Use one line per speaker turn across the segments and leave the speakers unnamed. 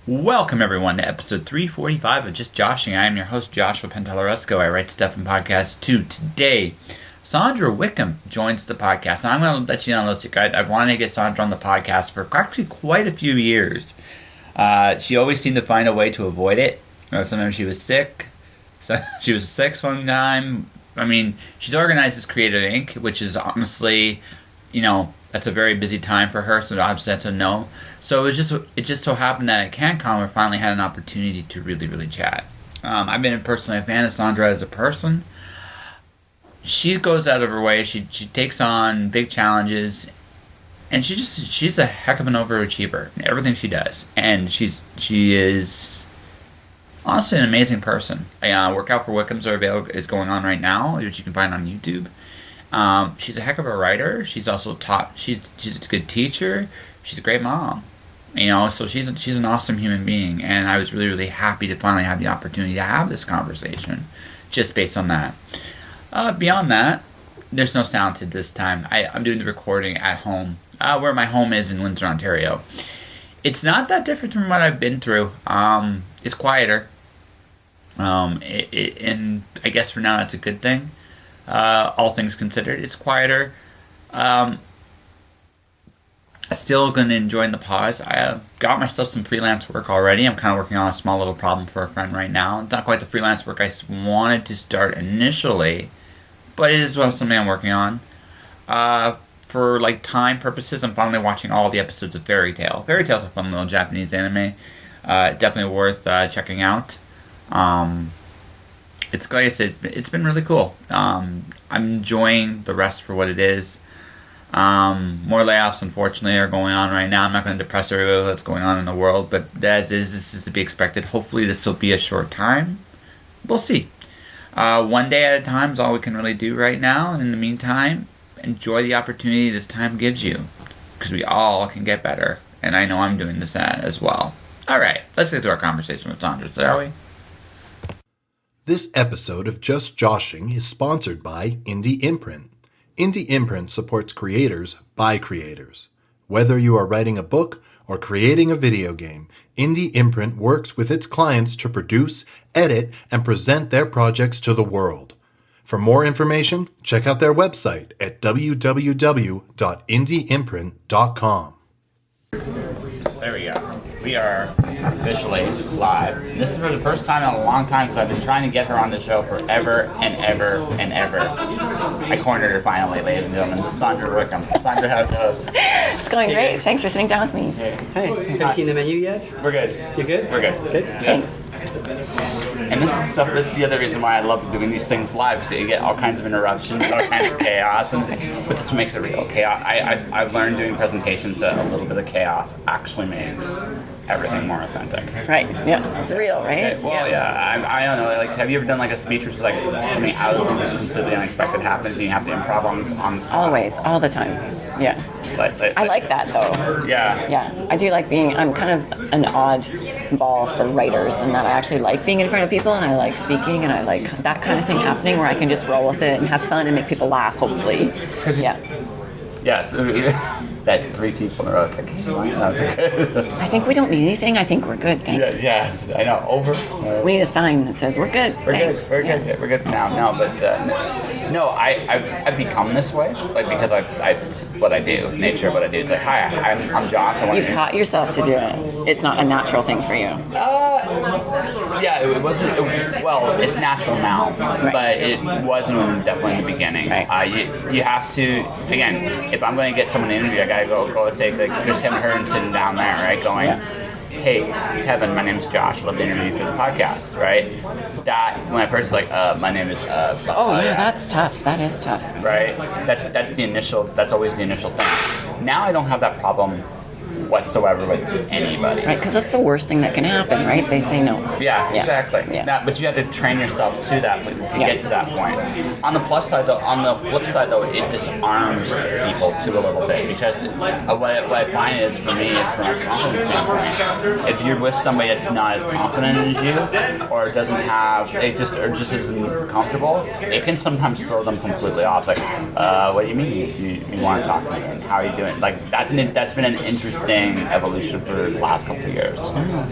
Welcome everyone to episode 345 of Just Joshing. I am your host Joshua Pentelaresco. I write stuff and podcasts too. Today, Sandra Wickham joins the podcast. Now I'm going to let you know, I've wanted to get Sandra on the podcast for actually quite a few years. She always seemed to find a way to avoid it. Sometimes she was sick. So she was sick one time. I mean, she's organized as Creative Inc., which is honestly, that's a very busy time for her, so obviously that's a no. So it just so happened that at CanCon we finally had an opportunity to really chat. I've been personally a fan of Sandra as a person. She goes out of her way. She takes on big challenges, and she's a heck of an overachiever in everything she does. And she is honestly an amazing person. Workout for Wickham's is going on right now, which you can find on YouTube. She's a heck of a writer. She's also she's a good teacher. She's a great mom. So she's an awesome human being, and I was really happy to finally have the opportunity to have this conversation, just based on that. Beyond that, there's no sound to this time. I'm doing the recording at home, where my home is in Windsor, Ontario. It's not that different from what I've been through. It's quieter, and I guess for now that's a good thing. All things considered, it's quieter. Still going to enjoy the pause. I got myself some freelance work already. I'm kind of working on a small little problem for a friend right now. It's not quite the freelance work I wanted to start initially, but it is something I'm working on. For time purposes, I'm finally watching all the episodes of Fairy Tail. Fairy Tail's a fun little Japanese anime. Definitely worth checking out. It's like I said, it's been really cool. I'm enjoying the rest for what it is. More layoffs, unfortunately, are going on right now. I'm not going to depress everybody with what's going on in the world, but this is to be expected. Hopefully this will be a short time. We'll see. One day at a time is all we can really do right now, and in the meantime, enjoy the opportunity this time gives you, because we all can get better, and I know I'm doing this as well. Alright, let's get to our conversation with Sandra, shall we?
This episode of Just Joshing is sponsored by Indie Imprint. Indie Imprint supports creators by creators. Whether you are writing a book or creating a video game, Indie Imprint works with its clients to produce, edit, and present their projects to the world. For more information, check out their website at www.indieimprint.com.
There we go. We are officially live. This is for the first time in a long time because I've been trying to get her on the show forever and ever and ever. I cornered her finally, ladies and gentlemen. This is Sandra Wickham. Sandra, how's it goes?
It's going great. Thanks for sitting down with me.
Hey, have you seen the menu yet?
We're good.
You good?
We're good.
Good?
Yes. And this is the other reason why I love doing these things live, because you get all kinds of interruptions, all kinds of chaos, but this makes it real. I've learned doing presentations that a little bit of chaos actually makes everything more authentic.
Right. Yeah. It's real, right?
Okay. Well, yeah. I don't know. Have you ever done a speech where it's something out of the blue, just completely unexpected happens, and you have to improv on the spot?
Always, all the time. Yeah. I like that though.
Yeah.
Yeah. I do like I'm kind of an odd ball for writers, in that I actually like being in front of people, and I like speaking, and I like that kind of thing happening where I can just roll with it and have fun and make people laugh, hopefully. Yeah.
Yes. That's 3 people in a row. It's that's good.
I think we don't need anything. I think we're good. Thanks.
Yes, I know. Over.
We need a sign that says we're good.
We're
Thanks.
good. We're good. We're good now. No, but I've become this way, because what I do, nature of what I do. It's like, hi, I'm Josh.
You've taught yourself to do it. It's not a natural thing for you.
Yeah, it wasn't. It's natural now,
right.
But it wasn't definitely in the beginning.
Right.
You have to, again, if I'm going to get someone to interview, I gotta go and say, just him and her and sitting down there, right, going, hey, Kevin, my name's Josh, I'd love to interview you for the podcast, right? That, when I first my name is,
that's tough. That is tough.
Right? That's always the initial thing. Now I don't have that problem whatsoever with anybody.
Right, because that's the worst thing that can happen, right? They say no.
Yeah. Exactly.
Yeah.
But you have to train yourself to that to get to that point. On the flip side though, it disarms people too a little bit, because what I find is, for me, it's from a confidence standpoint. If you're with somebody that's not as confident as you, or just isn't comfortable, it can sometimes throw them completely off. It's like, what do you mean you want to talk to me, and how are you doing? That's been an interesting interesting evolution for the last couple of years.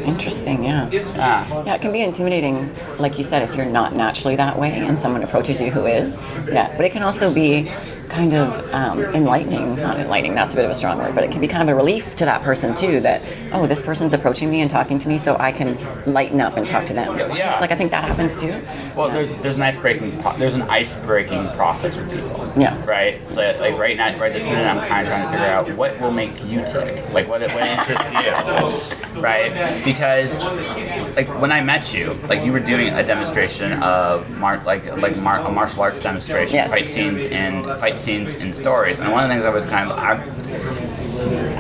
Interesting, yeah.
Yeah.
Yeah, it can be intimidating, like you said, if you're not naturally that way and someone approaches you who is. Yeah, but it can also be kind of enlightening, not enlightening, that's a bit of a strong word, but it can be kind of a relief to that person too, that, oh, this person's approaching me and talking to me, so I can lighten up and talk to them.
Yeah.
Like, I think that happens too.
Well, there's an ice breaking process with people.
Yeah.
Right. So like right now, right this minute, I'm kind of trying to figure out what will make you tick. Like what interests you. Right. Because like when I met you, like you were doing a demonstration of a martial arts demonstration,
Yes.
fight scenes in stories, and one of the things I was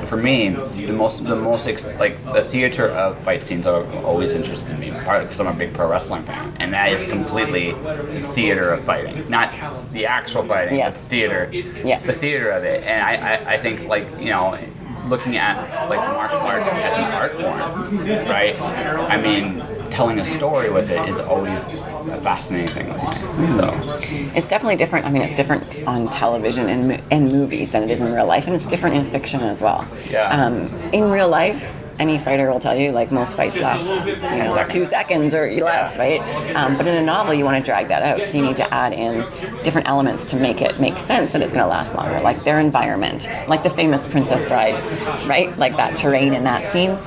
for me, the theater of fight scenes are always interested me, partly because I'm a big pro wrestling fan, and that is completely the theater of fighting, not the actual fighting,
Yes.
the theater,
Yeah.
the theater of it. And I think looking at like martial arts as an art form, right? I mean, telling a story with it is always a fascinating thing with me. So
It's definitely different. I mean, it's different on television and movies than it is in real life, and it's different in fiction as well.
Yeah.
In real life, any fighter will tell you, like, most fights last 2 seconds or less, right? But in a novel, you want to drag that out, so you need to add in different elements to make it make sense that it's going to last longer, like their environment, like the famous Princess Bride, right? Like that terrain in that scene,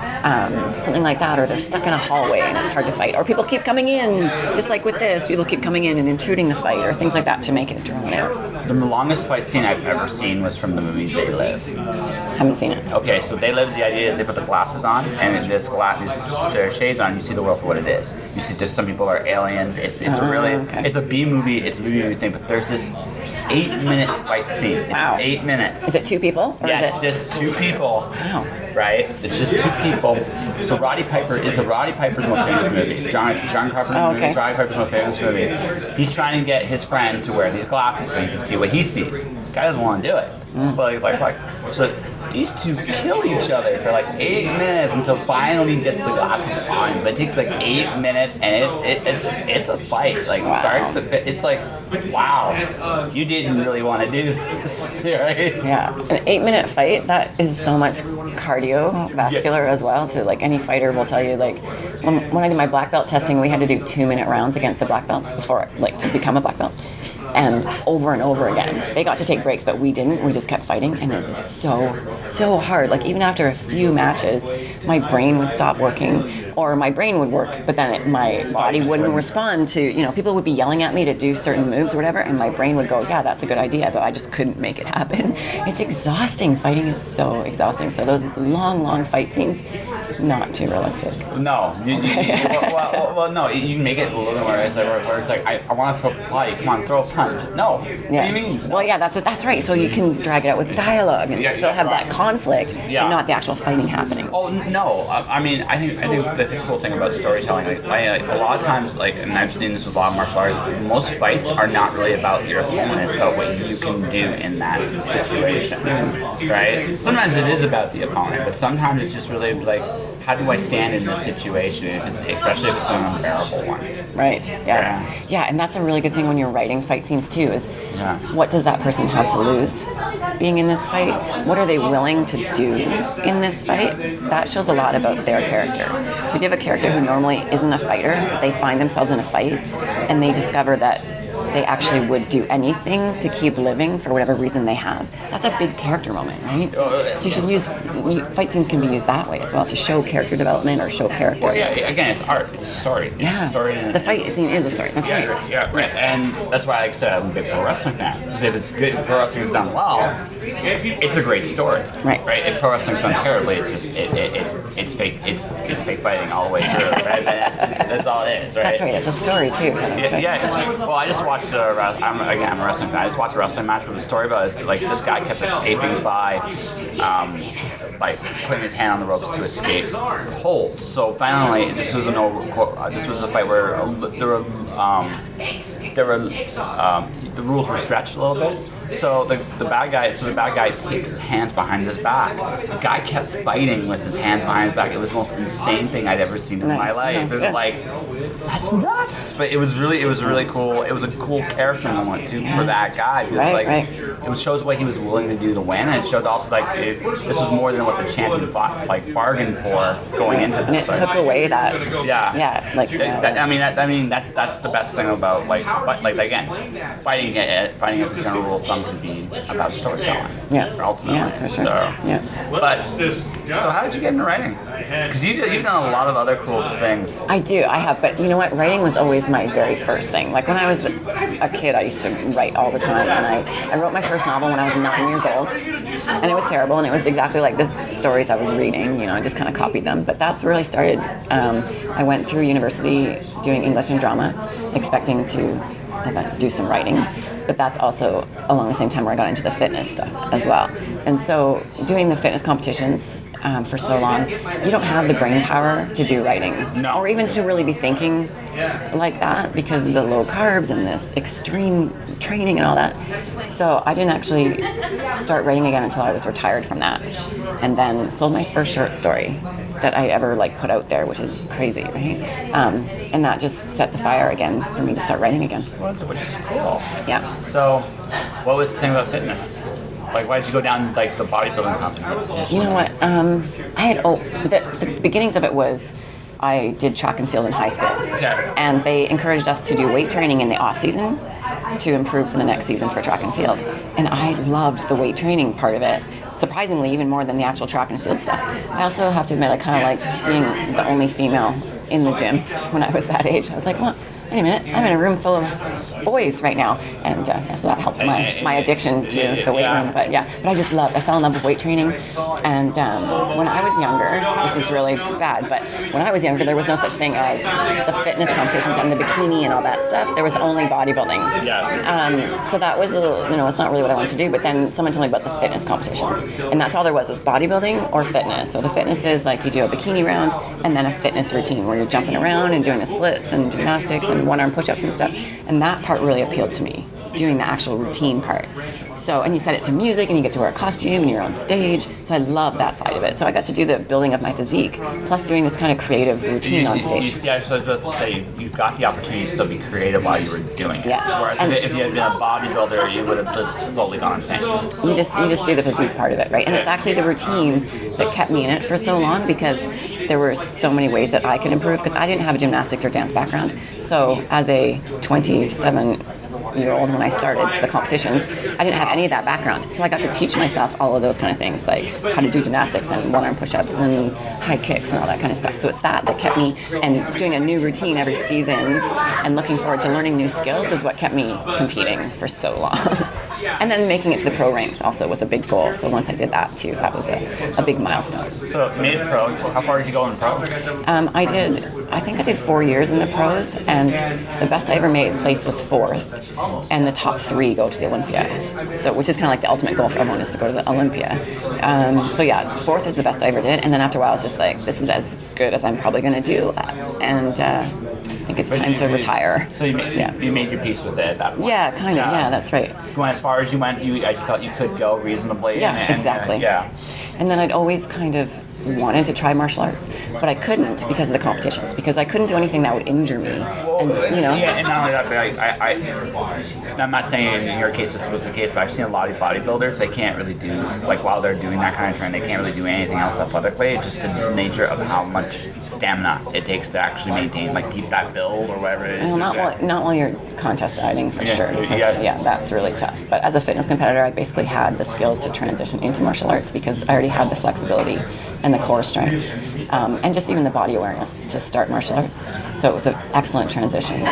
something like that, or they're stuck in a hallway and it's hard to fight, or people keep coming in, just like with this, people keep coming in and intruding the fight, or things like that to make it drawn out.
the longest fight scene I've ever seen was from the movie They Live.
Haven't seen it.
Okay, so They Live, the idea is they put the glasses on, and these shades on, you see the world for what it is. You see just some people are aliens. It's a B movie. It's a B movie thing, but there's this 8-minute fight scene. It's
Wow.
8 minutes.
Is it 2 people? Or
Yeah,
is
it's
it?
just 2 people.
Wow.
Right? It's just 2 people. So Roddy Piper's most famous movie. It's John Carpenter's
Oh,
movie.
okay.
It's Roddy Piper's most famous movie. He's trying to get his friend to wear these glasses so he can see what he sees. Guy doesn't want to do it. But he's like, so these 2 kill each other for like 8 minutes until finally he gets the glasses on. But it takes like 8 minutes, and it's a fight. Like it's like, wow, you didn't really want to do this, right?
Yeah, an 8-minute fight, that is so much cardiovascular as well. To like any fighter will tell you, like when I did my black belt testing, we had to do 2-minute rounds against the black belts before, like, to become a black belt. And over again. They got to take breaks, but we didn't. We just kept fighting, and it was so hard. Like, even after a few matches, my brain would stop working, or my brain would work, but then my body wouldn't respond to, people would be yelling at me to do certain moves or whatever, and my brain would go, yeah, that's a good idea, but I just couldn't make it happen. It's exhausting. Fighting is so exhausting. So those long fight scenes, not too realistic.
No, no. You can make it a little more where it's like, I want to throw a punch. Come on, throw a punch. No.
Yeah.
What do you mean?
Well, yeah, that's right. So you can drag it out with dialogue and still have
right.
that conflict,
Yeah.
but not the actual fighting happening.
Oh no! I think that's the cool thing about storytelling. A lot of times, and I've seen this with a lot of martial arts. Most fights are not really about your opponent; it's about what you can do in that situation, right? Sometimes it is about the opponent, but sometimes it's just really like, how do I stand in this situation? Especially if it's an unbearable one.
Right. Yeah. Yeah, and that's a really good thing when you're writing fight scenes too. Is what does that person have to lose being in this fight? What are they willing to do in this fight? That shows a lot about their character. So if you have a character who normally isn't a fighter, but they find themselves in a fight, and they discover that they actually would do anything to keep living for whatever reason they have. That's a big character moment, right? So you should fight scenes can be used that way as well, to show character development or show character.
Well, yeah, again, it's art. It's a story. It's a story.
The fight scene is a story. That's right.
Yeah, right. And that's why, like I said, I'm a big pro wrestling fan. Because if it's good, if pro wrestling is done well, it's a great story.
Right.
If pro wrestling is done terribly, it's just it's fake. It's fake fighting all the way through. Right. That's all it is. Right.
That's right. It's a story too.
Yeah. Well, I just watched I'm a wrestling fan. I just watched a wrestling match with a story about this. Like, this guy kept escaping by putting his hand on the ropes to escape holds. So finally, this was a fight where the rules were stretched a little bit. So the bad guy takes his hands behind his back. The guy kept fighting with his hands behind his back. It was the most insane thing I'd ever seen in my life. It was like, that's nuts. But it was really cool. It was a cool character moment too for that guy. Because it shows what he was willing to do to win, and it showed also this was more than what the champion bargained for going into this.
And it took away that.
That's the best thing about again, fighting as a general rule of thumb should be about storytelling. Ultimately.
Yeah, for sure.
So how did you get into writing? Because you've done a lot of other cool things.
I have, but you know what? Writing was always my very first thing. Like when I was a kid, I used to write all the time, and I wrote my first novel when I was 9 years old, and it was terrible, and it was exactly like the stories I was reading. I just kind of copied them. But that's where I started. I went through university doing English and drama, expecting to do some writing, but that's also along the same time where I got into the fitness stuff as well. And so doing the fitness competitions for so long, you don't have the brain power to do writing, or even to really be thinking like that because of the low carbs and this extreme training and all that. So I didn't actually start writing again until I was retired from that, and then sold my first short story that I ever put out there, which is crazy, right? And that just set the fire again for me to start writing again.
Which is cool.
Yeah.
So, what was the thing about fitness? Why did you go down the bodybuilding competition?
You know what? The beginnings of it was I did track and field in high school, and they encouraged us to do weight training in the off season to improve for the next season for track and field. And I loved the weight training part of it, surprisingly even more than the actual track and field stuff. I also have to admit I kind of liked being the only female in the gym when I was that age. I was like, well, wait a minute, I'm in a room full of boys right now, and so that helped my addiction to the weight room. But I fell in love with weight training, and when I was younger, this is really bad, but when I was younger, there was no such thing as the fitness competitions and the bikini and all that stuff. There was only bodybuilding.
Yes.
So that was it's not really what I wanted to do, but then someone told me about the fitness competitions, and that's all there was bodybuilding or fitness. So the fitness is you do a bikini round and then a fitness routine where you're jumping around and doing the splits and gymnastics and one-arm push-ups and stuff, and that part really appealed to me, doing the actual routine part. So, and you set it to music, and you get to wear a costume, and you're on stage, so I love that side of it. So I got to do the building of my physique, plus doing this kind of creative routine on stage.
So I was about to say, you got the opportunity to still be creative while you were doing it.
Yes.
Whereas if you had been a bodybuilder, you would have just totally gone insane.
You just do the physique part of it, right? And it's actually the routine that kept me in it for so long, because there were so many ways that I could improve, because I didn't have a gymnastics or dance background. So as a 27-year-old when I started the competitions, I didn't have any of that background. So I got to teach myself all of those kind of things, like how to do gymnastics and one-arm push-ups and high kicks and all that kind of stuff. So it's that kept me, and doing a new routine every season and looking forward to learning new skills is what kept me competing for so long. And then making it to the pro ranks also was a big goal. So once I did that too, that was a big milestone.
So made it pro. How far did you go in pro?
I think I did 4 years in the pros, and the best I ever made place was 4th, and the top 3 go to the Olympia. So, which is kind of like the ultimate goal for everyone, is to go to the Olympia. 4th is the best I ever did, and then after a while I was just like, this is as good as I'm probably going to do, and I think it's time to retire.
So you made your peace with it at that point.
Yeah, kind of. Yeah, that's right.
You went as far as you went. You felt you could go reasonably.
Yeah, exactly. And then I'd always kind of wanted to try martial arts, but I couldn't because of the competitions, because I couldn't do anything that would injure me. And
Yeah, and not only that, but I'm not saying in your case this was the case, but I've seen a lot of bodybuilders, they can't really do, while they're doing that kind of training, they can't really do anything else athletically. It's just the nature of how much stamina it takes to actually maintain, keep that build or whatever it is.
Well, not while you're contest dieting, for sure. Because, that's really tough. But as a fitness competitor, I basically had the skills to transition into martial arts, because I already had the flexibility and the core strength, and just even the body awareness to start martial arts. So it was an excellent transition.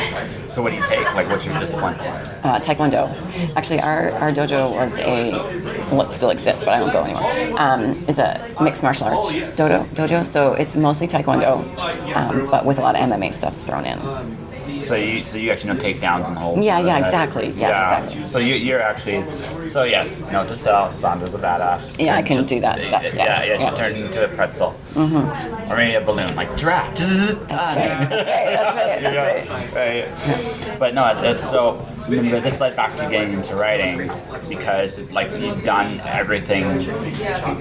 So what do you take? What's your discipline?
Taekwondo. Actually, our dojo was it still exists, but I don't go anymore, is a mixed martial arts dojo. So it's mostly Taekwondo, but with a lot of MMA stuff thrown in.
So you actually know takedowns and holds.
Yeah, exactly. Exactly.
So you're actually, so yes, note to self, Sandra's a badass.
Yeah, I can do that stuff.
She turned into a pretzel. Mm-hmm. Or maybe a balloon, like giraffe.
That's right.
Right. But no, it's so. remember this led back to getting into writing because like you've done everything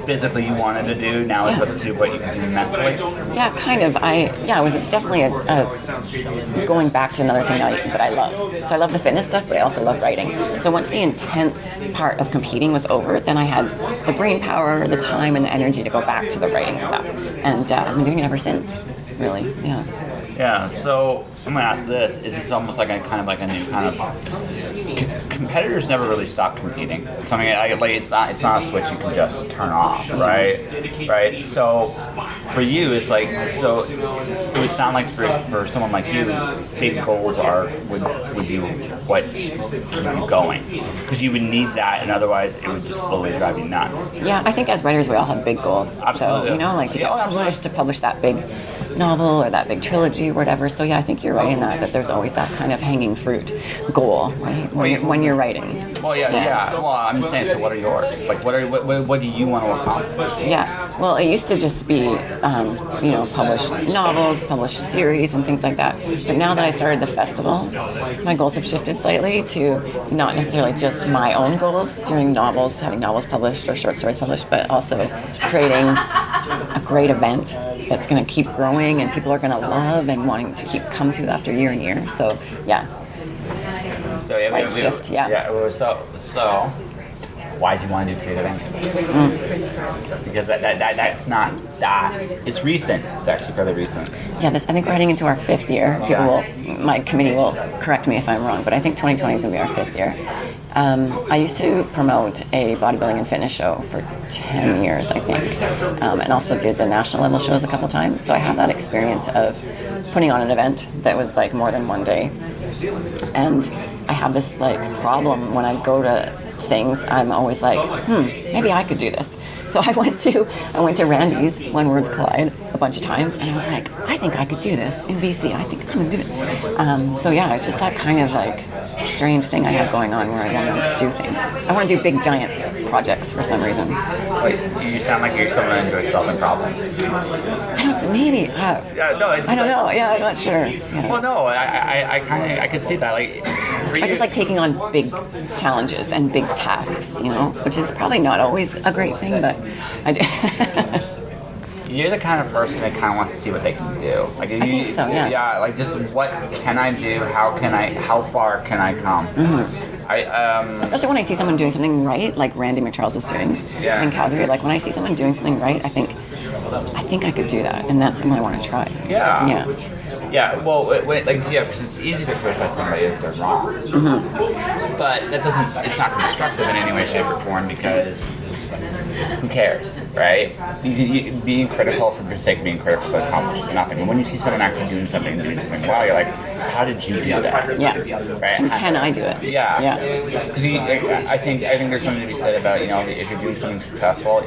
physically you wanted to do. Now it's about to see what you can do mentally.
Yeah, kind of. It was definitely a going back to another thing that I love. So I love the fitness stuff, but I also love writing. So once the intense part of competing was over, then I had the brain power, the time, and the energy to go back to the writing stuff. And I've been doing it ever since, really, yeah.
Yeah, so I'm gonna ask this: is this almost like a kind of like a new kind of competitors never really stop competing? It's something like it's not a switch you can just turn off, right? So for you, it's like so it would sound like for someone like you, big goals would be what keep you going because you would need that, and otherwise it would just slowly drive you nuts.
Yeah, I think as writers we all have big goals.
Absolutely.
So like to get published, to publish that big novel or that big trilogy or whatever. So yeah, I think you're right in that there's always that kind of hanging fruit goal, right? When you're writing.
Well, yeah. Well, I'm just saying. So, what are yours? Like, what do you want to accomplish?
Yeah. Well, it used to just be, publish novels, publish series, and things like that. But now that I started the festival, my goals have shifted slightly to not necessarily just my own goals doing novels, having novels published or short stories published, but also creating a great event that's going to keep growing and people are going to love and wanting to come to after year and year. So, yeah.
So
shift.
So why do you want to do creative writing? Because that's not that. It's recent. It's actually fairly recent.
Yeah, I think we're heading into our 5th year. My committee will correct me if I'm wrong, but I think 2020 is going to be our 5th year. I used to promote a bodybuilding and fitness show for 10 years, I think, and also did the national level shows a couple times. So I have that experience of putting on an event that was like more than one day. And I have this like problem when I go to things. I'm always like, maybe I could do this. So I went to Randy's When Words Collide a bunch of times, and I was like, I think I could do this in BC. I think I'm gonna do this. So yeah, it's just that kind of like strange thing I have going on where I want to do things. I want to do big giant projects for some reason.
Wait, you sound like you're someone who enjoys solving problems.
Maybe.
I don't
know. Yeah, I'm not sure. Yeah.
Well, no, I could see that. Like,
I just like taking on big challenges and big tasks, which is probably not always a great thing, but I do.
You're the kind of person that kind of wants to see what they can do. Like,
I think so, yeah.
Yeah, like just what can I do? How far can I come? Mm-hmm.
Especially when I see someone doing something right, like Randy McCharles is doing in Calgary. Like when I see someone doing something right, I think I could do that, and that's something I want to try.
Yeah. Well, because it's easy to criticize somebody if they're wrong, but it's not constructive in any way, shape, or form because who cares, right? Being critical for the sake of being critical accomplishes nothing. But when you see someone actually doing something well, you're like, how did you do that?
Yeah.
Right?
And can I do it?
Yeah. Because I think there's something to be said about, if you're doing something successful,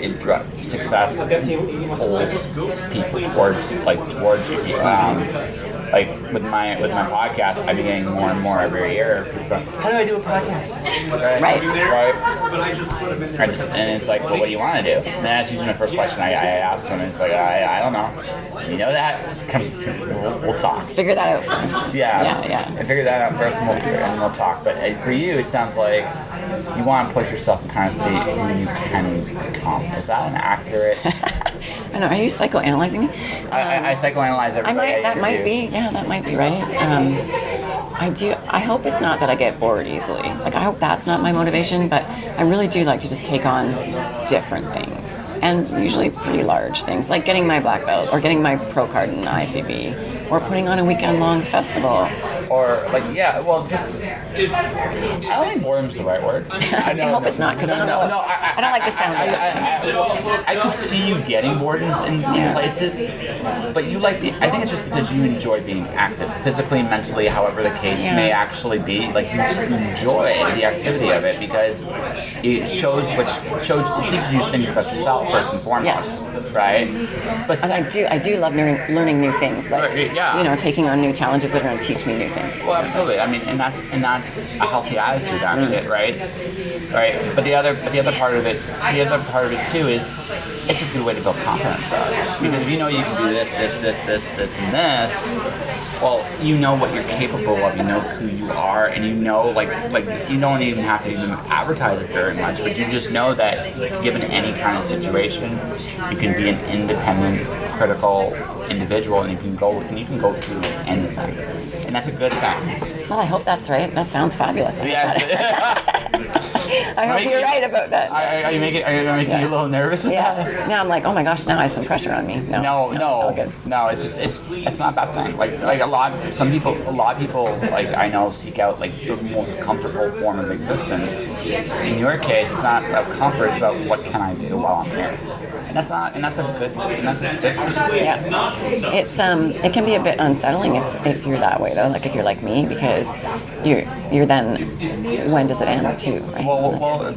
success pulls people towards you. Like with my podcast, I've been getting more and more every year. People go, how do I do a podcast? Right. And it's like, well, what do you want to do? And that's usually my first question. I ask them, and it's like, I don't know. You know that? We'll talk.
Figure that out first.
Yeah. And figure that out first, and we'll talk. But for you, it sounds like you want to push yourself and kind of see who you can become. Is that an accurate?
I know. Are you psychoanalyzing?
I psychoanalyze everybody.
That might be. Yeah, that might be right. I do. I hope it's not that I get bored easily. Like I hope that's not my motivation. But I really do like to just take on different things, and usually pretty large things, like getting my black belt or getting my pro card in IFBB, or putting on a weekend-long festival.
Or just I don't think boredom's the right word.
I hope it's not because I don't know. I don't like the sound of that.
I could see you getting bored in places, but you like I think it's just because you enjoy being active, physically, mentally, however the case may actually be. Like you just enjoy the activity of it because it it teaches you things about yourself first and foremost, right? But
I do love learning new things, like taking on new challenges that are going to teach me new things.
Well, absolutely. I mean, and that's a healthy attitude, actually, right? Right. But the other part of it too is it's a good way to build confidence up. Because if you know you can do this, and this, well, you know what you're capable of, you know who you are, and you know, like you don't even have to even advertise it very much, but you just know that given any kind of situation, you can be an independent, critical individual, and you can go through anything, and that's a good thing.
Well, I hope that's right. That sounds fabulous. I hope you're right about that.
Are you making you a little nervous?
Yeah. Now I'm like, oh my gosh, now I have some pressure on me. No. It's all good.
No, it's not a bad thing. Like a lot of people like I know seek out like the most comfortable form of existence. In your case, it's not about comfort. It's about what can I do while I'm here. And that's a good
Yeah. It can be a bit unsettling if you're that way though. Like if you're like me, because you're then, when does it end too? Right?
Well, look,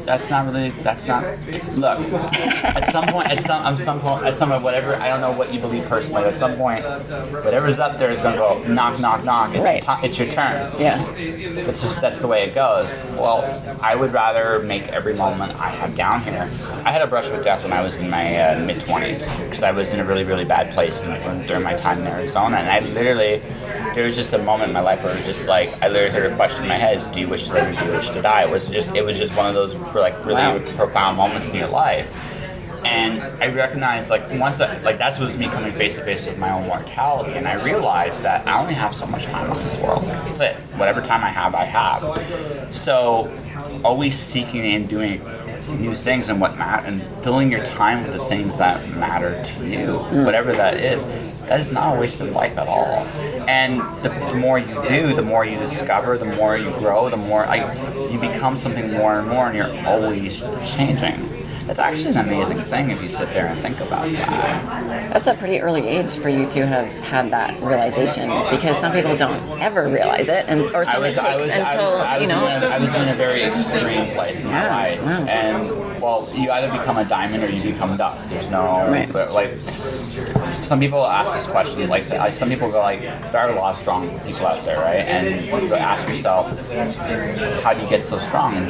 at some point, whatever, I don't know what you believe personally, at some point, whatever's up there is going to go knock, knock, knock. It's your turn.
Yeah.
That's the way it goes. Well, I would rather make every moment I have down here. I had a brush with death when I was in my mid-20s, because I was in a really, really bad place during my time in Arizona, and there was just a moment in my life where it was just like, I literally heard a question in my head, is do you wish to live or do you wish to die? It was just one of those really profound moments in your life. And I recognized that was me coming face to face with my own mortality, and I realized that I only have so much time on this world. That's it. Whatever time I have. So always seeking and doing new things and and filling your time with the things that matter to you, whatever that is not a wasted life at all. And the more you do, the more you discover, the more you grow, the more you become something more and more, and you're always changing. It's actually an amazing thing if you sit there and think about that.
That's a pretty early age for you to have had that realization, because some people don't ever realize it, I
was in a very extreme place in my life, and well, you either become a diamond or you become dust. There's no, but like, some people ask this question, like some people go like, there are a lot of strong people out there, right? And you go ask yourself, how do you get so strong? And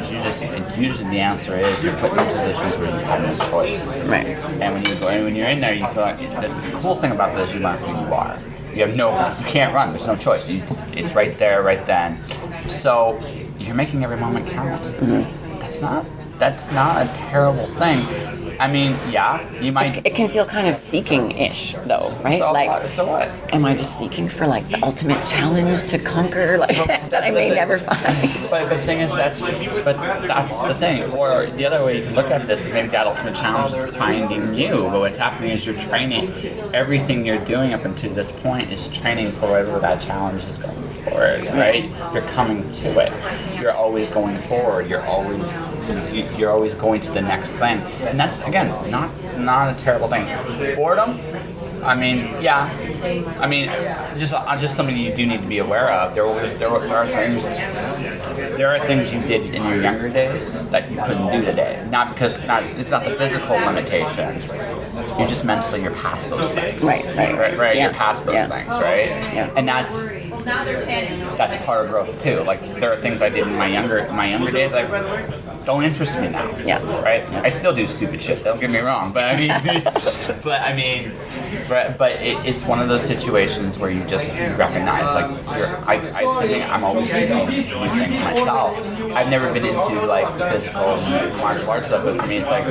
usually the answer is you're put in positions where you have no choice.
Right.
And when you're in there, you feel like the cool thing about this is you learn who you are. You can't run. There's no choice. It's right there, right then. So you're making every moment count. Mm-hmm. That's not a terrible thing. I mean, yeah, you might.
It can feel kind of seeking-ish, though, right?
So what?
Am I just seeking for like the ultimate challenge to conquer, that I may never find?
But the thing is, that's the thing. Or the other way you can look at this is maybe that ultimate challenge is finding you. But what's happening is you're training. Everything you're doing up until this point is training for whatever that challenge is going forward, right? You're coming to it. You're always going forward. You're always going to the next thing, and that's again not a terrible thing. Boredom, I mean, yeah, I mean, just something you do need to be aware of. There are things you did in your younger days that you couldn't do today. It's not the physical limitations. You're just mentally past those things. Right.
Yeah.
You're past those things, right?
Yeah.
And that's part of growth too. Like there are things I did in my younger days that don't interest me now.
Yeah.
Right. Yeah. I still do stupid shit. Don't get me wrong, but it's one of those situations where you just recognize I'm always doing new things myself. I've never been into like the physical martial arts stuff, but for me it's like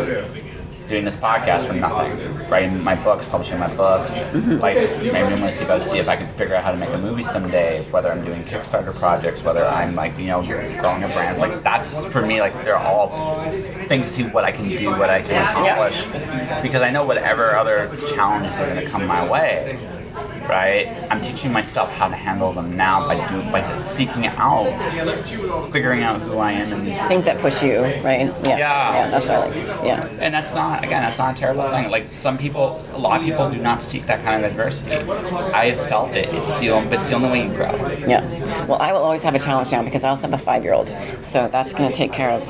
doing this podcast for nothing, writing my books, publishing my books. Like maybe I'm going to see if I can figure out how to make a movie someday. Whether I'm doing Kickstarter projects, whether I'm growing a brand. Like that's for me. Like they're all things to see what I can do, what I can accomplish, because I know whatever other challenges are going to come my way. Right, I'm teaching myself how to handle them now by seeking it out, figuring out who I am in these
things that push you, right? Yeah, that's what I like. Yeah,
and that's not a terrible thing. Like a lot of people do not seek that kind of adversity. I've felt it. It's the only way you grow.
Yeah. Well, I will always have a challenge now because I also have a 5-year-old, so that's going to take care of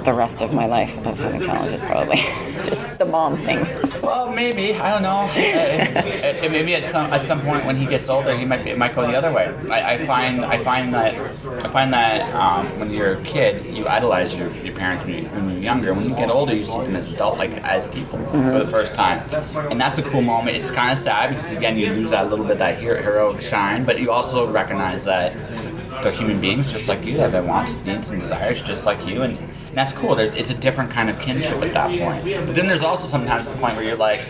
the rest of my life of having challenges, probably. Just the mom thing.
Well, maybe, I don't know. Maybe at some point when he gets older, it might go the other way. I find that when you're a kid, you idolize your parents when you're younger. When you get older, you see them as as people for the first time, and that's a cool moment. It's kind of sad because again, you lose that little bit of that heroic shine, but you also recognize that they're human beings just like you. They have wants, needs, and desires just like you, and that's cool. It's a different kind of kinship at that point. But then there's also sometimes the point where you're like,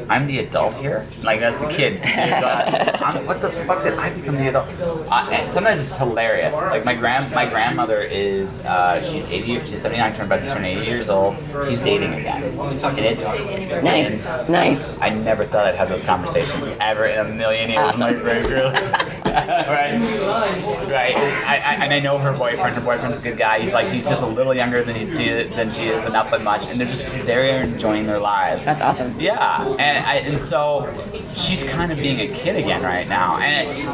I'm the adult here? Like, that's the kid. What the fuck did I become the adult? And sometimes it's hilarious. Like, my grandmother is, she's 80, she's 79, about to turn 80 years old. She's dating again. And it's...
Nice.
I never thought I'd have those conversations ever in a million years.
Awesome.
Like, right. And I know her boyfriend. Her boyfriend's a good guy. He's just a little younger than she is, but not by much. And they're enjoying their lives.
That's awesome.
Yeah. And so she's kind of being a kid again right now, and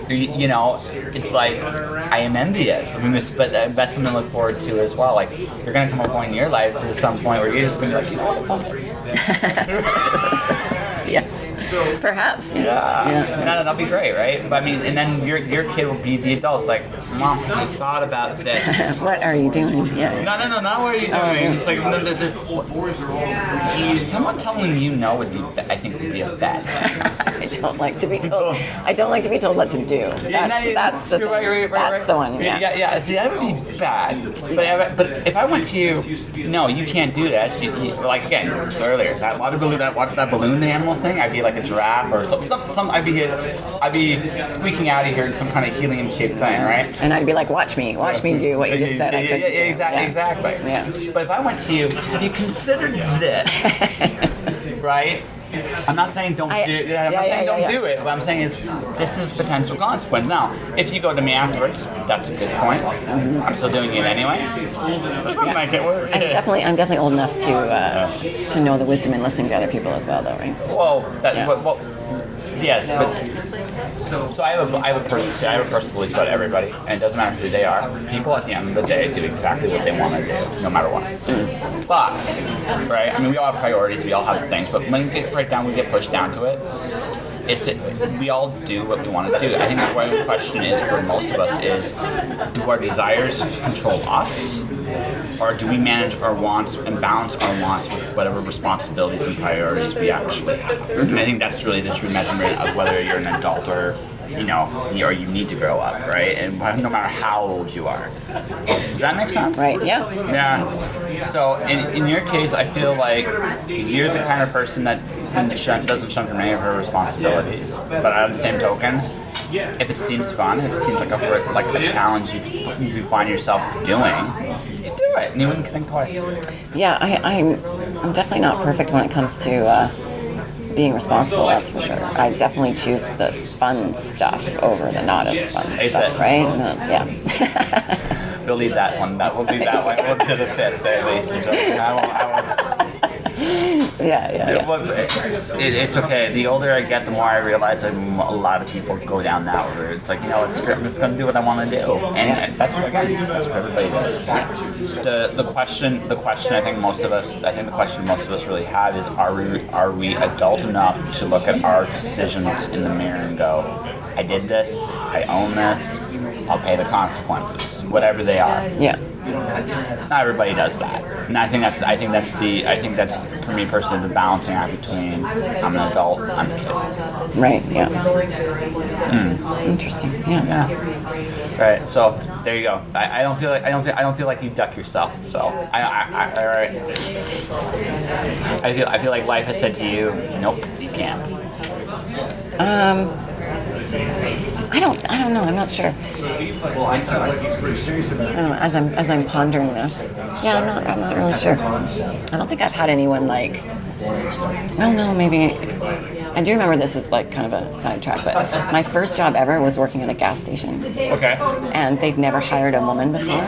it's like I am envious. But that's something to look forward to as well. Like, you're gonna come a point in your life to some point where you're just gonna be like, what the fuck?
Yeah. Perhaps.
Yeah. And that'll be great, right? But I mean, and then your kid will be the adult. It's like, Mom, I thought about this.
What are you doing? Yeah.
No, not what are you doing. It's like someone telling you no would be a bad thing.
I don't like to be told. I don't like to be told what to do. That's the thing.
Right.
That's the one.
Yeah. See, that would be bad. But if I went to you, no, you can't do that. Like again, earlier, that balloon animal thing. I'd be like a giraffe or some. I'd be squeaking out of here in some kind of helium-shaped thing, right?
And I'd be like, watch me do what you just said.
Exactly. Yeah. But if I went to you, have you considered this? Right? I'm not saying don't do it. Do it. What I'm saying is this is potential consequence. Now, if you go to me afterwards, that's a good point. I'm still doing it anyway. Make it work.
I'm definitely old enough to know the wisdom in listening to other people as well, though, right?
Yes, but so I have a personal belief about everybody, and it doesn't matter who they are. People at the end of the day do exactly what they want to do, no matter what. But right, I mean, we all have priorities, we all have things, but when we get right down, we get pushed down to it. We all do what we want to do. I think the question is for most of us is, do our desires control us? Or do we manage our wants and balance our wants with whatever responsibilities and priorities we actually have? And I think that's really the true measurement of whether you're an adult or you need to grow up, right? And no matter how old you are. Does that make sense?
Right, yeah.
Yeah. So in your case, I feel like you're the kind of person that doesn't shun from any of her responsibilities. But on the same token, if it seems fun, if it seems like a challenge you find yourself doing, you do it, and you wouldn't think twice.
Yeah, I'm definitely not perfect when it comes to being responsible, that's for sure. I definitely choose the fun stuff over the not as fun stuff, right? Yeah.
We'll leave that one. We'll leave that one. We'll do the fifth at least. I won't.
Yeah.
It's okay. The older I get, the more I realize that a lot of people go down that route. It's like, I'm just going to do what I want to do, and that's what everybody does. The question the question most of us really have is, are we adult enough to look at our decisions in the mirror and go, I did this, I own this, I'll pay the consequences, whatever they are.
Yeah.
Not everybody does that, and I think that's for me personally the balancing act between I'm an adult, I'm a kid.
Right. Yeah. Interesting. Yeah.
Right. So there you go. I don't feel like you duck yourself. So I feel like life has said to you, nope, you can't.
I don't know. I'm not sure. I don't know. As I'm pondering this, I'm not really sure. I don't think I've had anyone like. Well, no, maybe I do remember, this is like kind of a sidetrack, but my first job ever was working at a gas station.
Okay.
And they'd never hired a woman before.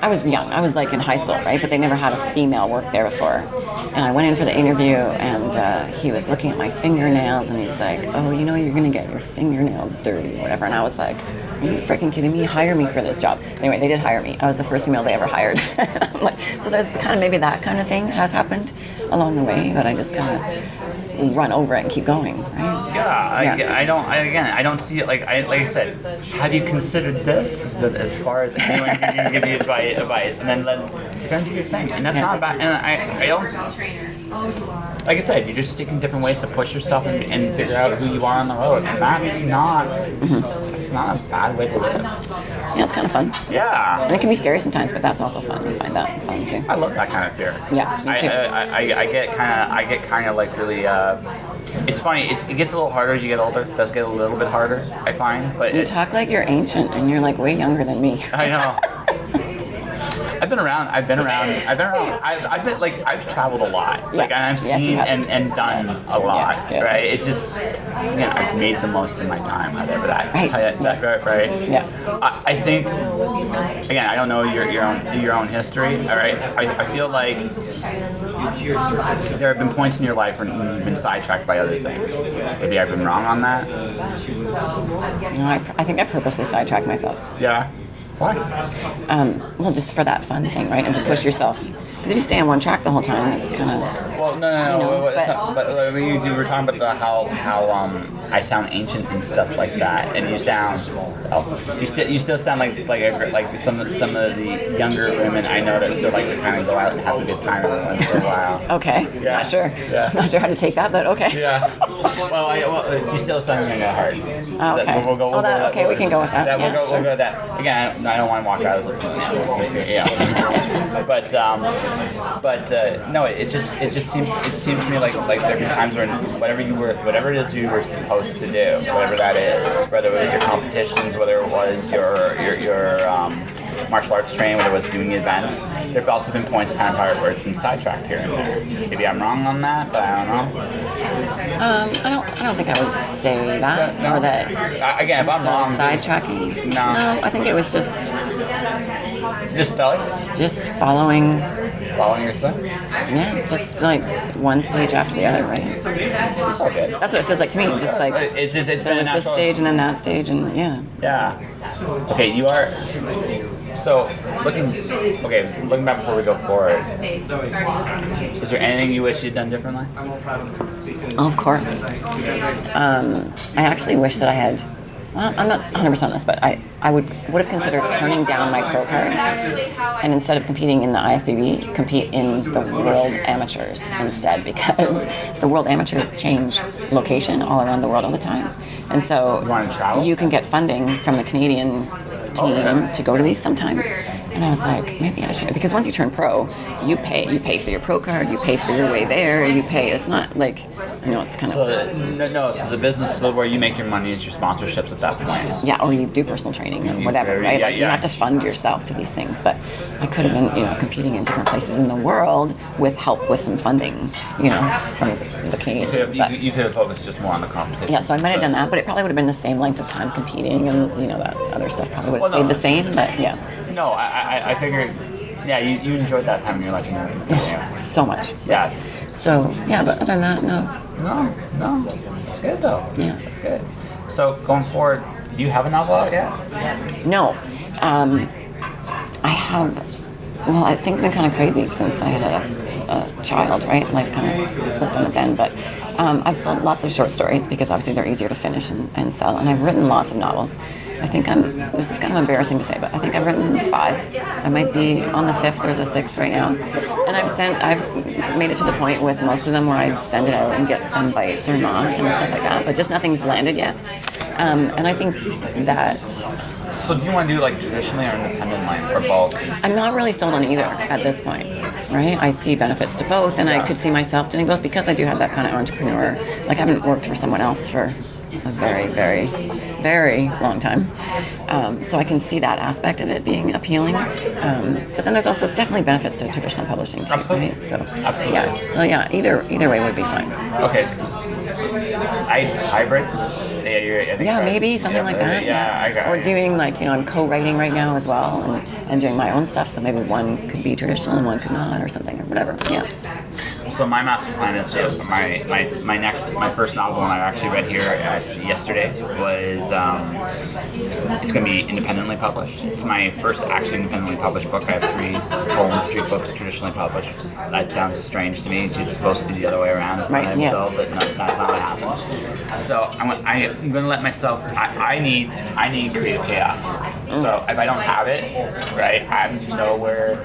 I was young. I was like in high school, right? But they never had a female work there before. And I went in for the interview, and he was looking at my fingernails, and he's like, oh, you know, you're going to get your fingernails dirty or whatever. And I was like, are you freaking kidding me? Hire me for this job. Anyway, they did hire me. I was the first female they ever hired. I'm like, so there's kind of maybe that kind of thing has happened along the way, but I just kind of run over it and keep going, right?
Yeah. I don't see it like I said. Have you considered this as far as anyone can give you advice, and then you're gonna do your thing, and that's not bad. And I don't. Like I said, you're just seeking different ways to push yourself and figure out who you are on the road, and that's not a bad way to live.
Yeah, it's kind of fun.
Yeah.
And it can be scary sometimes, but that's also fun. I find that fun too.
I love that kind of fear.
Yeah, me too.
I get kind of like really. It's funny. It gets a little harder as you get older. It does get a little bit harder, I find. But
you talk like you're ancient, and you're like way younger than me.
I know. I've been around. I've traveled a lot. Like, and I've seen and done a lot.
Yeah.
Right. It's just, again, I've made the most of my time. Whatever that.
Right.
Right.
Yeah.
I think, again, I don't know your own history. All right. I feel like there have been points in your life when you've been sidetracked by other things. Maybe I've been wrong on that.
I think I purposely sidetracked myself.
Yeah. Why?
Well, just for that fun thing, right? And to push yourself. Because if you stay on one track the whole time, it's kind of...
Well, no. But when you were talking about how I sound ancient and stuff like that, and you sound... Well, you still sound like some of the younger women I know that still like to kind of go out and have a good time every once in a while.
Okay.
Yeah.
Not sure.
Yeah.
Not sure how to take that, but okay.
Yeah. Well, you still sound young at heart.
Okay. We can go with that.
We'll go with that. Again, I don't want to walk out as a... Yeah. But no, it just seems to me like there have been times when whatever it is you were supposed to do, whatever that is, whether it was your competitions, whether it was your martial arts training, whether it was doing events, there have also been points kind of where it's been sidetracked here and there. Maybe I'm wrong on that, but I don't know.
I don't think I would say that,
No.
or that.
Again, if I'm wrong,
sidetracking.
No,
I think it was just following
your thing.
Yeah, just like one stage after the other, right?
It's all good.
That's what it feels like to me. Just like
it's been
there was this stage and then that stage, and yeah.
Yeah. Okay, you are. So looking back before we go forward, is there anything you wish you'd done differently?
Oh, of course. I actually wish that I had. Well, I'm not 100% on this, but I would have considered turning down my pro card, and instead of competing in the IFBB, compete in the World Amateurs instead, because the World Amateurs change location all around the world all the time, and so you can get funding from the Canadian team to go to these sometimes. And I was like, maybe I should, because once you turn pro, you pay for your pro card, you pay for your way there, you pay. It's not like, it's kind of
so the business where you make your money is your sponsorships at that point.
Yeah, or you do personal training or whatever, right?
Yeah,
like you have to fund yourself to these things. But I could have been, competing in different places in the world with help with some funding, from the Canadian team.
You could have focused just more on the competition.
Yeah, so I might have done that, but it probably would have been the same length of time competing, and that other stuff probably would have stayed the same. But yeah.
No, I figured. Yeah, you enjoyed that time in your life.
So much.
Yes.
So yeah, but other than that, no.
No, it's good though.
Yeah,
it's good. So going forward, do you have a novel out yet?
No, I have. Well, things have been kind of crazy since I had a child, right? Life kind of flipped on its end, but I've sold lots of short stories because obviously they're easier to finish and sell, and I've written lots of novels. I think this is kind of embarrassing to say, but I think I've written 5. I might be on the 5th or the 6th right now. And I've made it to the point with most of them where I'd send it out and get some bites or not and stuff like that, but just nothing's landed yet. And I think that...
So do you want to do like traditionally or independent line or both?
I'm not really sold on either at this point, right? I see benefits to both, and I could see myself doing both because I do have that kind of entrepreneur. Like, I haven't worked for someone else for a very, very, very long time. So I can see that aspect of it being appealing. But then there's also definitely benefits to traditional publishing too,
Absolutely.
right? So
Absolutely.
yeah. So yeah, either way would be fine.
Okay. hybrid.
Yeah, maybe something like that.
Yeah,
or doing like, I'm co-writing right now as well, and doing my own stuff. So maybe one could be traditional and one could not, or something, or whatever. Yeah.
So my master plan is my first novel, and I actually read here yesterday, was it's going to be independently published. It's my first actually independently published book. I have three books traditionally published. That sounds strange to me. It's supposed to be the other way around.
Right. Yeah.
But no, that's not what happened. So I'm going to let myself. I need creative chaos. So if I don't have it, right, I'm nowhere.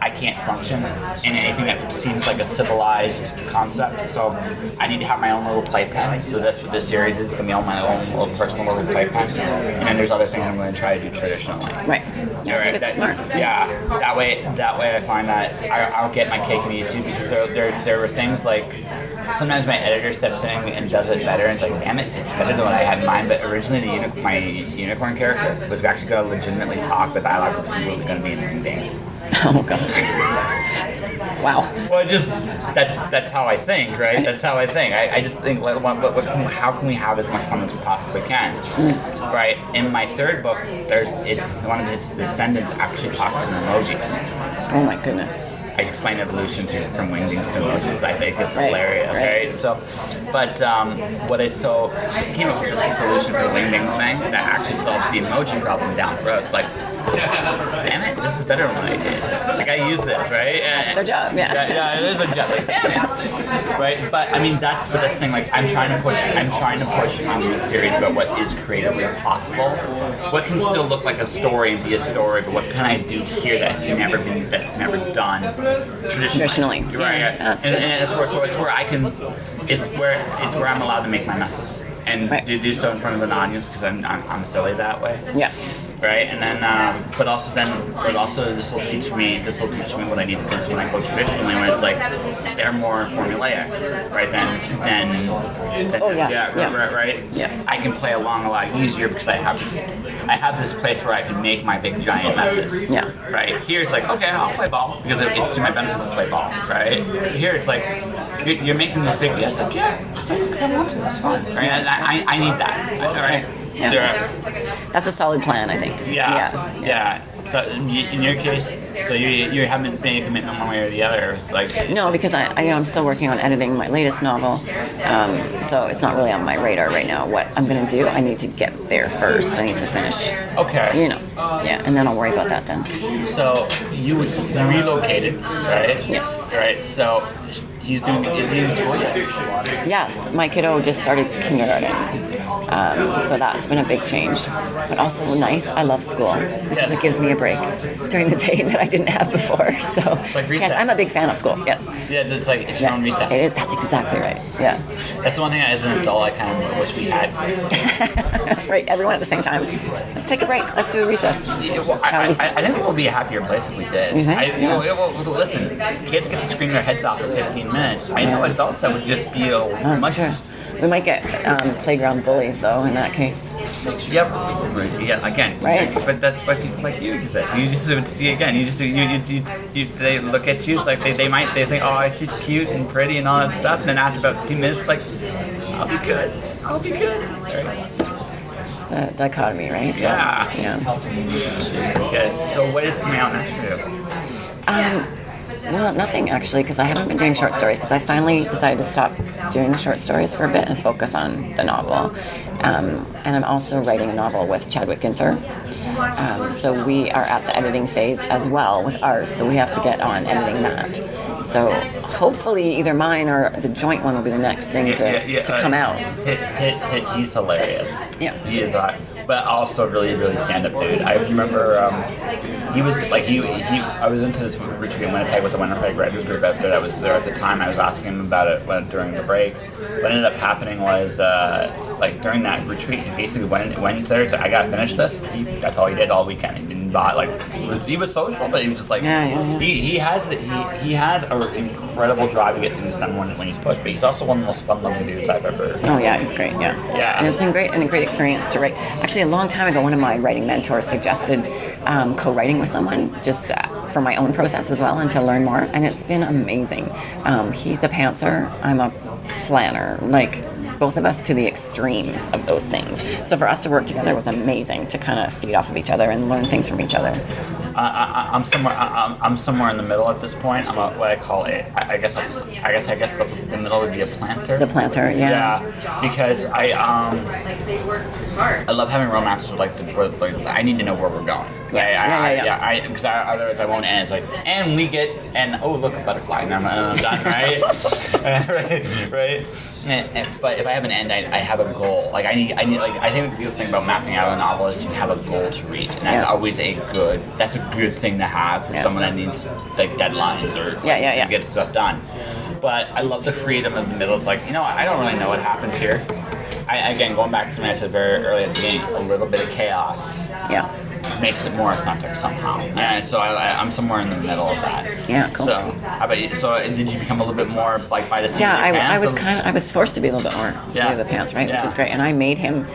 I can't function in anything that seems like a civilized concept. So I need to have my own little playpen. So that's what this series is. It's going to be on my own little personal little playpen. And then there's other things I'm going to try to do traditionally.
Right. Yeah, I think it's smart.
Yeah. That way I find that I'll get my cake and eat it too, because there were things like sometimes my editor steps in and does it better, and it's like, damn it, it's better than what I had in mind. But originally my unicorn character was actually going to legitimately talk, but dialogue was completely going to be in reading.
Oh gosh. Wow.
Well, just that's how I think, right? That's how I think. I just think, how can we have as much fun as we possibly can, right? In my third book, it's one of his descendants actually talks in emojis.
Oh my goodness.
I explain evolution from wingdings to emojis. I think it's hilarious, right? So, but he came up with a solution for the wingding thing that actually solves the emoji problem down the road. It's like, damn it, this is better than what I did. Like, I use this, right?
That's their job, yeah.
Yeah, it is a job. Like, damn it. Right? But I mean, that's the thing. Like, I'm trying to push on this series about what is creatively possible. What can still look like a story and be a story, but what can I do here that's never done traditionally? Right.
Yeah,
And it's where I can. It's where I'm allowed to make my messes and do so in front of an audience, because I'm silly that way.
Yeah.
Right, and then, but also this will teach me what I need to do when I go traditionally, when it's like they're more formulaic, right? Right.
Yeah.
I can play along a lot easier because I have this place where I can make my big giant messes.
Yeah.
Right. Here it's like, okay, I'll play ball because it's to my benefit to play ball. Right. Here it's like you're making this big. Yeah, it's like, yeah, because I want to. It's fun. Right. And I need that. Right.
Yeah. That's a solid plan, I think.
Yeah. So in your case, so you haven't made a commitment one way or the other. It's like,
no, because I'm still working on editing my latest novel, so it's not really on my radar right now. What I'm going to do, I need to get there first. I need to finish.
Okay.
And then I'll worry about that then.
So you relocated, right?
Yes.
Right. So is he in school yet?
Yes, my kiddo just started kindergarten. So that's been a big change, but also nice. I love school because it gives me a break during the day that I didn't have before. So
it's like recess.
Yes, I'm a big fan of school. Yes.
Yeah, it's your own recess.
That's exactly right. Yeah.
That's the one thing as an adult I kind of wish we had.
Right, everyone at the same time. Let's take a break. Let's do a recess.
Yeah, well, I think it would be a happier place if we did.
You think?
Listen, kids get to scream their heads off for 15 minutes. I know adults that would just be much.
Sure. We might get playground bullies, though, in that case.
Yep. Yeah. Again.
Right.
But that's what people like you exist. They look at you. It's like they think, oh, she's cute and pretty and all that stuff. And then after about 2 minutes, it's like, I'll be good. Right.
It's the dichotomy, right?
Yeah.
It's
pretty good. So what is coming out next for you?
Well, nothing actually, because I haven't been doing short stories, because I finally decided to stop doing the short stories for a bit and focus on the novel. And I'm also writing a novel with Chadwick Ginther. So we are at the editing phase as well with ours, so we have to get on editing that. So hopefully either mine or the joint one will be the next thing to come out.
He's hilarious.
Yeah.
He is but also really, really stand-up dude. I remember he was like I was into this retreat in Winnipeg with the Winnipeg Writers Group that I was there at the time. I was asking him about it during the break. What ended up happening was like during that retreat, he basically went there to, I gotta finish this. That's all he did all weekend. He didn't he was social, but he was just like he has an incredible drive to get things done when he's pushed. But he's also one of the most fun-loving dudes I've ever.
Oh yeah, he's great. Yeah. And it's been great and a great experience to write. Actually, a long time ago, one of my writing mentors suggested co-writing with someone just for my own process as well and to learn more. And it's been amazing. He's a pantser. I'm a planner. Like both of us to the extremes of those things. So for us to work together was amazing to kind of feed off of each other and learn things from each other.
I'm somewhere in the middle at this point. I'm what I call it. I guess the middle would be a planter.
The planter, yeah.
Yeah, because I love having romance with I need to know where we're going.
Yeah.
Because otherwise I won't end. It's like, and we get, and oh look, a butterfly, and I'm done, right? right. But if I have an end, I have a goal. Like I think the beautiful thing about mapping out a novel is you have a goal to reach, and that's always a good thing to have for someone that needs like deadlines or to get stuff done. But I love the freedom in the middle. It's like, I don't really know what happens here. Again, going back to something I said very early at the beginning, a little bit of chaos.
Yeah.
Makes it more authentic somehow. And so I'm somewhere in the middle of that.
Yeah, cool.
So did you become a little bit more like by the seat
Yeah,
of your pants?
I was forced to be a little bit more seat of the pants, right?
Yeah.
Which is great. And I made him,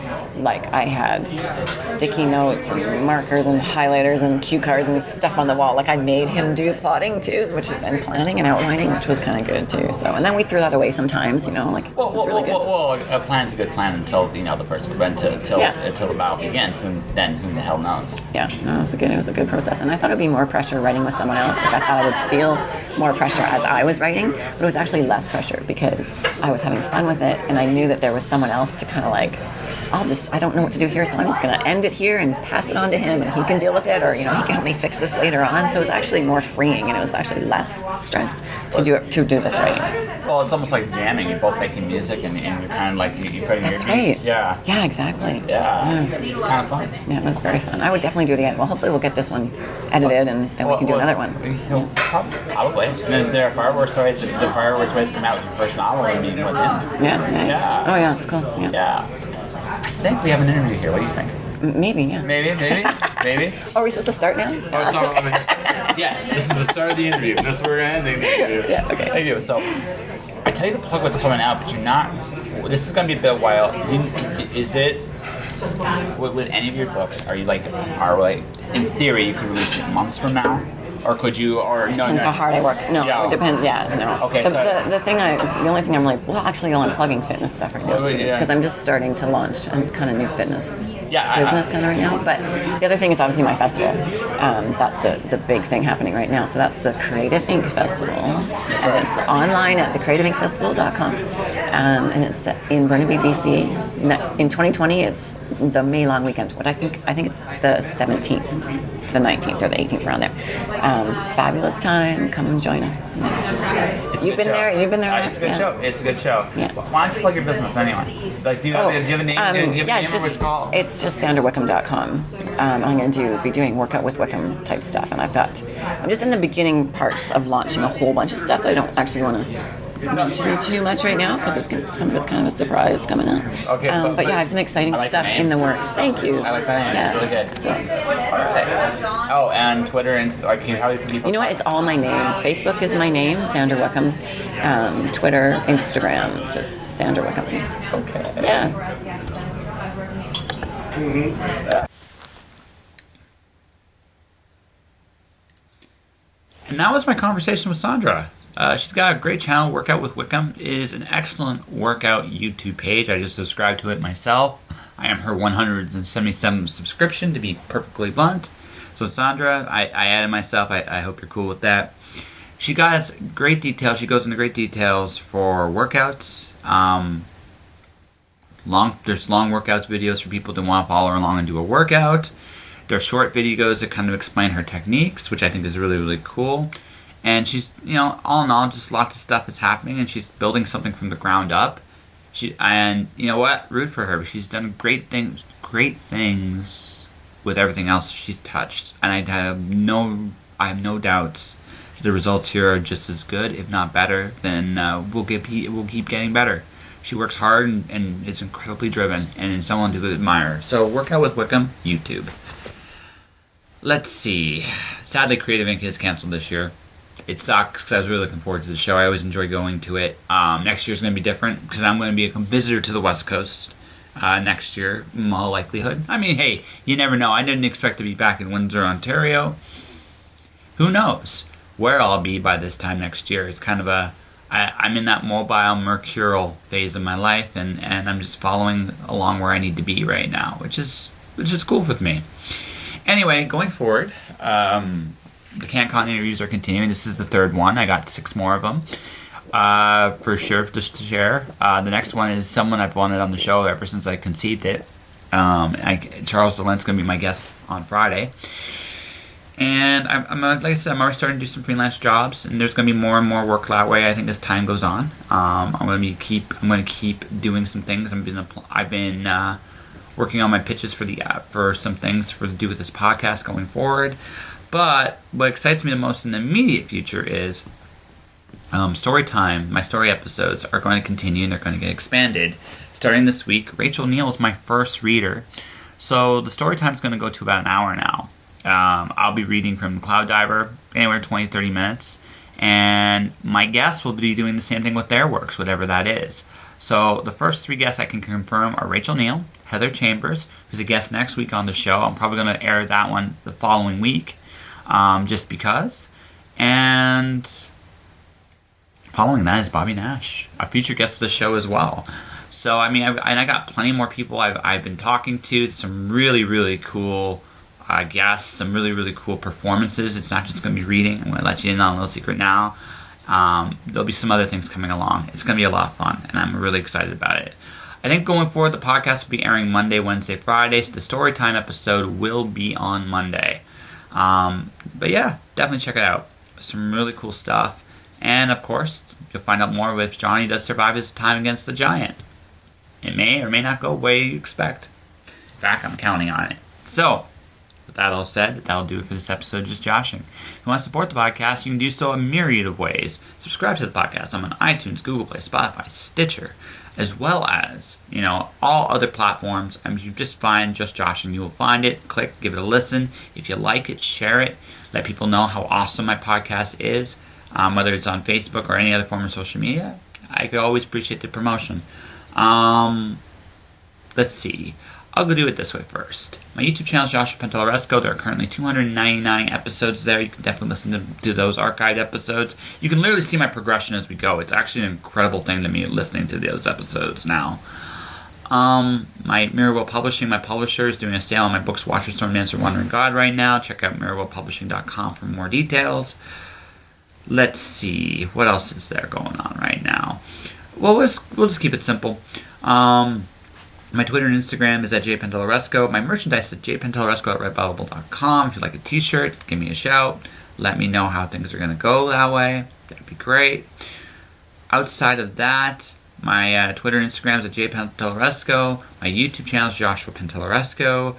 like, I had sticky notes and markers and highlighters and cue cards and stuff on the wall. Like, I made him do plotting too, and planning and outlining, which was kind of good too. So, and then we threw that away sometimes, like, it was really good.
Well, a plan's a good plan until the person went until the battle begins, and then who the hell knows?
Yeah, no, it was a good process. And I thought it would be more pressure writing with someone else. Like, I thought I would feel more pressure as I was writing, but it was actually less pressure because I was having fun with it, and I knew that there was someone else to kind of like, I don't know what to do here, so I'm just going to end it here and pass it on to him, and he can deal with it, or, he can help me fix this later on. So it was actually more freeing, and it was actually less stress to do this writing.
Well, it's almost like jamming. You're both making music, and you're kind of like, you put in your
That's right.
beats. Yeah.
Yeah, exactly.
Yeah. Kind of fun.
Yeah, it was very fun. I would definitely do it again. Well, hopefully we'll get this one edited, and then we can do another one.
Probably. And then is there a Fireworks Race? Did the Fireworks Race come out with your first novel and meeting with him?
Yeah. Oh, yeah, it's cool. Yeah.
I think we have an interview here. What do you think?
Maybe, yeah.
Maybe.
Are we supposed to start now?
Yes, this is the start of the interview. This is where we're ending the interview.
Yeah, okay.
Thank you. So, I tell you to plug what's coming out, but you're not. This is going to be a bit while. Is it with any of your books? Are in theory you could release it months from now? Or could you, or no?
Depends how hard I work. No, it depends. Yeah, no.
Okay,
the only thing I'm like, well, actually, I'm plugging fitness stuff right now too, because I'm just starting to launch a kind of new fitness business kind of right now. But the other thing is obviously my festival. That's the big thing happening right now. So that's the Creative Ink Festival, and it's online at thecreativeinkfestival.com, and it's in Burnaby, BC. In 2020, it's the May long weekend. But I think it's the 17th to the 19th or the 18th around there. Fabulous time. Come and join us. You've been there.
It's a good show. It's a good show.
Yeah.
Why don't you plug your business anyway? Like, do you have a name?
It's just SandraWickham.com. I'm going to be doing Workout with Wickham type stuff, and I'm just in the beginning parts of launching a whole bunch of stuff that I don't actually want to mention too much right now because some of it's kind of a surprise coming up.
Okay,
but yeah, I have some exciting stuff in the works. Thank you.
I like that name.
Yeah.
It's really good.
So,
oh, and Twitter and how do people?
You know what? It's all my name. Facebook is my name, Sandra Wickham. Twitter, Instagram, just Sandra Wickham.
Okay.
Yeah.
And that was my conversation with Sandra. She's got a great channel, Workout with Wickham. It is an excellent workout YouTube page. I just subscribed to it myself. I am her 177th subscription, to be perfectly blunt. So Sandra, I added myself. I hope you're cool with that. She got great details. She goes into great details for workouts. There's long workouts videos for people that want to follow along and do a workout. There's short videos that kind of explain her techniques, which I think is really, really cool. And she's, all in all, just lots of stuff is happening, and she's building something from the ground up. And you know what? Root for her. She's done great things with everything else she's touched, and I have no doubts the results here are just as good, if not better. Then we'll keep getting better. She works hard and is incredibly driven, and is someone to admire. So, Workout with Wickham, YouTube. Let's see. Sadly, Creative Ink is canceled this year. It sucks because I was really looking forward to the show. I always enjoy going to it. Next year's going to be different because I'm going to be a visitor to the West Coast next year, in all likelihood. I mean, hey, you never know. I didn't expect to be back in Windsor, Ontario. Who knows where I'll be by this time next year? It's kind of a I'm in that mobile mercurial phase of my life, and I'm just following along where I need to be right now, which is cool with me. Anyway, going forward, the Cant interviews are continuing. This is the third one. I got 6 more of them. For sure, just to share. The next one is someone I've wanted on the show ever since I conceived it. Charles Delent's going to be my guest on Friday. And I'm like I said, I'm already starting to do some freelance jobs, and there's going to be more and more work that way. I think as time goes on, I'm going to keep doing some things. I've been working on my pitches for some things to do with this podcast going forward. But what excites me the most in the immediate future is story time. My story episodes are going to continue, and they're going to get expanded. Starting this week, Rachel Neal is my first reader. So the story time is going to go to about an hour now. I'll be reading from Cloud Diver, anywhere 20-30 minutes. And my guests will be doing the same thing with their works, whatever that is. So the first 3 guests I can confirm are Rachel Neal, Heather Chambers, who's a guest next week on the show. I'm probably going to air that one the following week, just because. And following that is Bobby Nash, a future guest of the show as well. So, I mean, I got plenty more people I've been talking to, some really, really cool guests, some really, really cool performances. It's not just going to be reading. I'm going to let you in on a little secret now. There'll be some other things coming along. It's going to be a lot of fun, and I'm really excited about it. I think going forward, the podcast will be airing Monday, Wednesday, Friday, so the Storytime episode will be on Monday. But yeah, definitely check it out. Some really cool stuff. And of course, you'll find out more if Johnny does survive his time against the Giant. It may or may not go the way you expect. In fact, I'm counting on it. So, with that all said, that'll do it for this episode of Just Joshing. If you want to support the podcast, you can do so a myriad of ways. Subscribe to the podcast. I'm on iTunes, Google Play, Spotify, Stitcher, as well as, all other platforms. I mean, if you just find Just Joshing, you will find it. Click, give it a listen. If you like it, share it. Let people know how awesome my podcast is. Whether it's on Facebook or any other form of social media, I could always appreciate the promotion. Let's see. I'll go do it this way first. My YouTube channel is Joshua Pantelleresco. There are currently 299 episodes there. You can definitely listen to those archived episodes. You can literally see my progression as we go. It's actually an incredible thing to me listening to those episodes now. My Mirrorwell Publishing, my publisher, is doing a sale on my books Watcher, Storm Dancer, Wandering God right now. Check out mirrorwellpublishing.com for more details. Let's see. What else is there going on right now? Well, we'll just keep it simple. My Twitter and Instagram is at jpantelleresco. My merchandise is at jpantelleresco@redbubble.com. If you'd like a t-shirt, give me a shout. Let me know how things are going to go that way. That'd be great. Outside of that, my Twitter and Instagram is at jpantelleresco. My YouTube channel is Joshua Pantelleresco.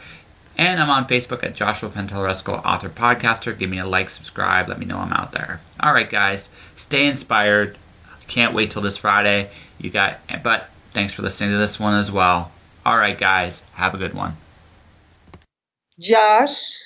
And I'm on Facebook at Joshua Pantelleresco, author, podcaster. Give me a like, subscribe. Let me know I'm out there. All right, guys. Stay inspired. Can't wait till this Friday. But thanks for listening to this one as well. All right, guys. Have a good one.
Josh.